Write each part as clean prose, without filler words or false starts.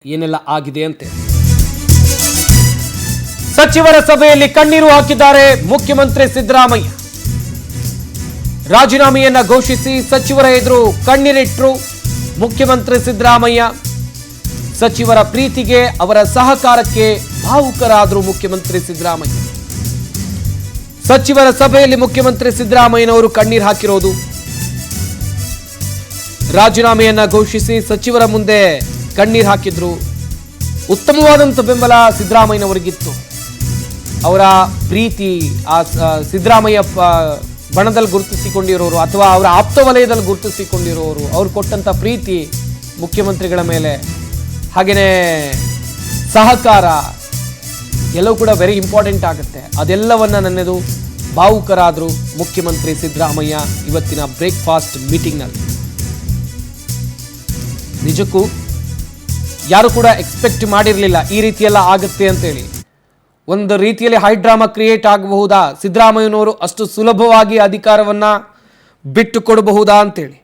ಏನೆಲ್ಲ ಆಗಿದೆ ಅಂತೆ ಸಚಿವರ ಸಭೆಯಲ್ಲಿ ಕಣ್ಣೀರು ಹಾಕಿದ್ದಾರೆ ಮುಖ್ಯಮಂತ್ರಿ ಸಿದ್ದರಾಮಯ್ಯ. ರಾಜೀನಾಮೆಯನ್ನ ಘೋಷಿಸಿ ಸಚಿವರ ಎದುರು ಕಣ್ಣೀರಿಟ್ಟರು ಮುಖ್ಯಮಂತ್ರಿ ಸಿದ್ದರಾಮಯ್ಯ. ಸಚಿವರ ಪ್ರೀತಿಗೆ ಅವರ ಸಹಕಾರಕ್ಕೆ ಭಾವುಕರಾದರು ಮುಖ್ಯಮಂತ್ರಿ ಸಿದ್ದರಾಮಯ್ಯ. ಸಚಿವರ ಸಭೆಯಲ್ಲಿ ಮುಖ್ಯಮಂತ್ರಿ ಸಿದ್ದರಾಮಯ್ಯನವರು ಕಣ್ಣೀರು ಹಾಕಿರೋದು, ರಾಜೀನಾಮೆಯನ್ನ ಘೋಷಿಸಿ ಸಚಿವರ ಮುಂದೆ ಕಣ್ಣೀರು ಹಾಕಿದ್ರು. ಉತ್ತಮವಾದಂಥ ಬೆಂಬಲ ಸಿದ್ದರಾಮಯ್ಯನವರಿಗಿತ್ತು. ಅವರ ಪ್ರೀತಿ ಆ ಸಿದ್ದರಾಮಯ್ಯ ಬಣದಲ್ಲಿ ಗುರುತಿಸಿಕೊಂಡಿರೋರು ಅಥವಾ ಅವರ ಆಪ್ತ ವಲಯದಲ್ಲಿ ಗುರುತಿಸಿಕೊಂಡಿರೋರು, ಅವ್ರು ಕೊಟ್ಟಂಥ ಪ್ರೀತಿ ಮುಖ್ಯಮಂತ್ರಿಗಳ ಮೇಲೆ, ಹಾಗೆಯೇ ಸಹಕಾರ ಎಲ್ಲವೂ ಕೂಡ ವೆರಿ ಇಂಪಾರ್ಟೆಂಟ್ ಆಗುತ್ತೆ. ಅದೆಲ್ಲವನ್ನ ನನ್ನದು ಭಾವುಕರಾದರು ಮುಖ್ಯಮಂತ್ರಿ ಸಿದ್ದರಾಮಯ್ಯ ಇವತ್ತಿನ ಬ್ರೇಕ್ಫಾಸ್ಟ್ ಮೀಟಿಂಗ್ನಲ್ಲಿ. ನಿಜಕ್ಕೂ ಯಾರು ಕೂಡ ಎಕ್ಸ್ಪೆಕ್ಟ್ ಮಾಡಿರಲಿಲ್ಲ ಈ ರೀತಿಯೆಲ್ಲ ಆಗುತ್ತೆ ಅಂತೇಳಿ. ಒಂದು ರೀತಿಯಲ್ಲಿ ಹೈ ಡ್ರಾಮಾ ಕ್ರಿಯೇಟ್ ಆಗಬಹುದಾ, ಸಿದ್ದರಾಮಯ್ಯನವರು ಅಷ್ಟು ಸುಲಭವಾಗಿ ಅಧಿಕಾರವನ್ನ ಬಿಟ್ಟು ಕೊಡಬಹುದಾ ಅಂತೇಳಿ.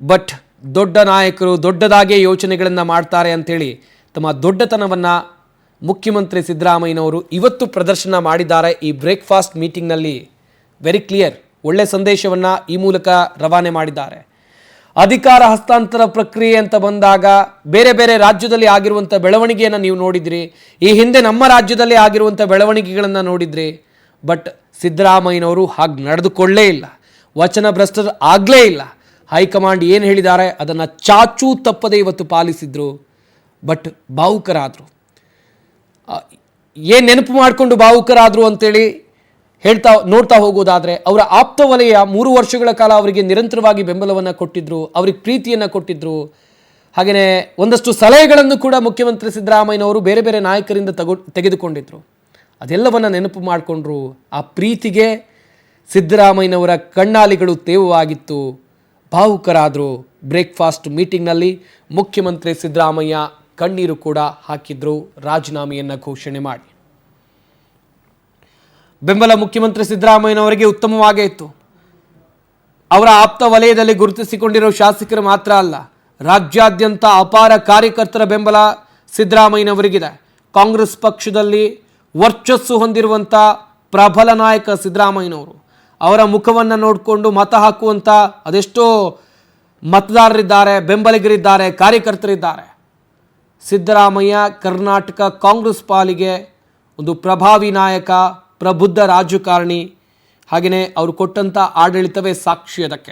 ಬಟ್ ದೊಡ್ಡ ನಾಯಕರು ದೊಡ್ಡದಾಗೆ ಯೋಚನೆಗಳನ್ನು ಮಾಡ್ತಾರೆ ಅಂತೇಳಿ ತಮ್ಮ ದೊಡ್ಡತನವನ್ನ ಮುಖ್ಯಮಂತ್ರಿ ಸಿದ್ದರಾಮಯ್ಯನವರು ಇವತ್ತು ಪ್ರದರ್ಶನ ಮಾಡಿದ್ದಾರೆ ಈ ಬ್ರೇಕ್ಫಾಸ್ಟ್ ಮೀಟಿಂಗ್ನಲ್ಲಿ. ವೆರಿ ಕ್ಲಿಯರ್, ಒಳ್ಳೆ ಸಂದೇಶವನ್ನ ಈ ಮೂಲಕ ರವಾನೆ ಮಾಡಿದ್ದಾರೆ. ಅಧಿಕಾರ ಹಸ್ತಾಂತರ ಪ್ರಕ್ರಿಯೆ ಅಂತ ಬಂದಾಗ ಬೇರೆ ಬೇರೆ ರಾಜ್ಯದಲ್ಲಿ ಆಗಿರುವಂಥ ಬೆಳವಣಿಗೆಯನ್ನು ನೀವು ನೋಡಿದ್ರಿ, ಈ ಹಿಂದೆ ನಮ್ಮ ರಾಜ್ಯದಲ್ಲಿ ಆಗಿರುವಂಥ ಬೆಳವಣಿಗೆಗಳನ್ನು ನೋಡಿದ್ರಿ. ಬಟ್ ಸಿದ್ದರಾಮಯ್ಯನವರು ಹಾಗೆ ನಡೆದುಕೊಳ್ಳೇ ಇಲ್ಲ, ವಚನ ಭ್ರಷ್ಟರು ಆಗಲೇ ಇಲ್ಲ. ಹೈಕಮಾಂಡ್ ಏನು ಹೇಳಿದ್ದಾರೆ ಅದನ್ನು ಚಾಚೂ ತಪ್ಪದೆ ಇವತ್ತು ಪಾಲಿಸಿದ್ರು. ಬಟ್ ಭಾವುಕರಾದರು. ಏನು ನೆನಪು ಮಾಡಿಕೊಂಡು ಭಾವುಕರಾದರು ಅಂತೇಳಿ ನೋಡ್ತಾ ಹೋಗೋದಾದರೆ, ಅವರ ಆಪ್ತ ವಲಯ 3 ವರ್ಷಗಳ ಕಾಲ ಅವರಿಗೆ ನಿರಂತರವಾಗಿ ಬೆಂಬಲವನ್ನು ಕೊಟ್ಟಿದ್ರು, ಅವ್ರಿಗೆ ಪ್ರೀತಿಯನ್ನು ಕೊಟ್ಟಿದ್ರು. ಹಾಗೆಯೇ ಒಂದಷ್ಟು ಸಲಹೆಗಳನ್ನು ಕೂಡ ಮುಖ್ಯಮಂತ್ರಿ ಸಿದ್ದರಾಮಯ್ಯನವರು ಬೇರೆ ಬೇರೆ ನಾಯಕರಿಂದ ತೆಗೆದುಕೊಂಡಿದ್ರು. ಅದೆಲ್ಲವನ್ನು ನೆನಪು ಮಾಡಿಕೊಂಡ್ರು. ಆ ಪ್ರೀತಿಗೆ ಸಿದ್ದರಾಮಯ್ಯನವರ ಕಣ್ಣಾಲಿಗಳು ತೇವವಾಗಿತ್ತು. ಭಾವುಕರಾದರು. ಬ್ರೇಕ್ಫಾಸ್ಟ್ ಮೀಟಿಂಗ್ನಲ್ಲಿ ಮುಖ್ಯಮಂತ್ರಿ ಸಿದ್ದರಾಮಯ್ಯ ಕಣ್ಣೀರು ಕೂಡ ಹಾಕಿದ್ರು ರಾಜೀನಾಮೆಯನ್ನು ಘೋಷಣೆ ಮಾಡಿ. ಬೆಂಬಲ ಮುಖ್ಯಮಂತ್ರಿ ಸಿದ್ದರಾಮಯ್ಯನವರಿಗೆ ಉತ್ತಮವಾಗೇ ಇತ್ತು. ಅವರ ಆಪ್ತ ವಲಯದಲ್ಲಿ ಗುರುತಿಸಿಕೊಂಡಿರೋ ಶಾಸಕರು ಮಾತ್ರ ಅಲ್ಲ, ರಾಜ್ಯಾದ್ಯಂತ ಅಪಾರ ಕಾರ್ಯಕರ್ತರ ಬೆಂಬಲ ಸಿದ್ದರಾಮಯ್ಯನವರಿಗಿದೆ. ಕಾಂಗ್ರೆಸ್ ಪಕ್ಷದಲ್ಲಿ ವರ್ಚಸ್ಸು ಹೊಂದಿರುವಂಥ ಪ್ರಬಲ ನಾಯಕ ಸಿದ್ದರಾಮಯ್ಯನವರು. ಅವರ ಮುಖವನ್ನು ನೋಡಿಕೊಂಡು ಮತ ಹಾಕುವಂಥ ಅದೆಷ್ಟೋ ಮತದಾರರಿದ್ದಾರೆ, ಬೆಂಬಲಿಗರಿದ್ದಾರೆ, ಕಾರ್ಯಕರ್ತರಿದ್ದಾರೆ. ಸಿದ್ದರಾಮಯ್ಯ ಕರ್ನಾಟಕ ಕಾಂಗ್ರೆಸ್ ಪಾಲಿಗೆ ಒಂದು ಪ್ರಭಾವಿ ನಾಯಕ, ಪ್ರಬುದ್ಧ ರಾಜಕಾರಣಿ. ಹಾಗೆಯೇ ಅವರು ಕೊಟ್ಟಂಥ ಆಡಳಿತವೇ ಸಾಕ್ಷಿ ಅದಕ್ಕೆ.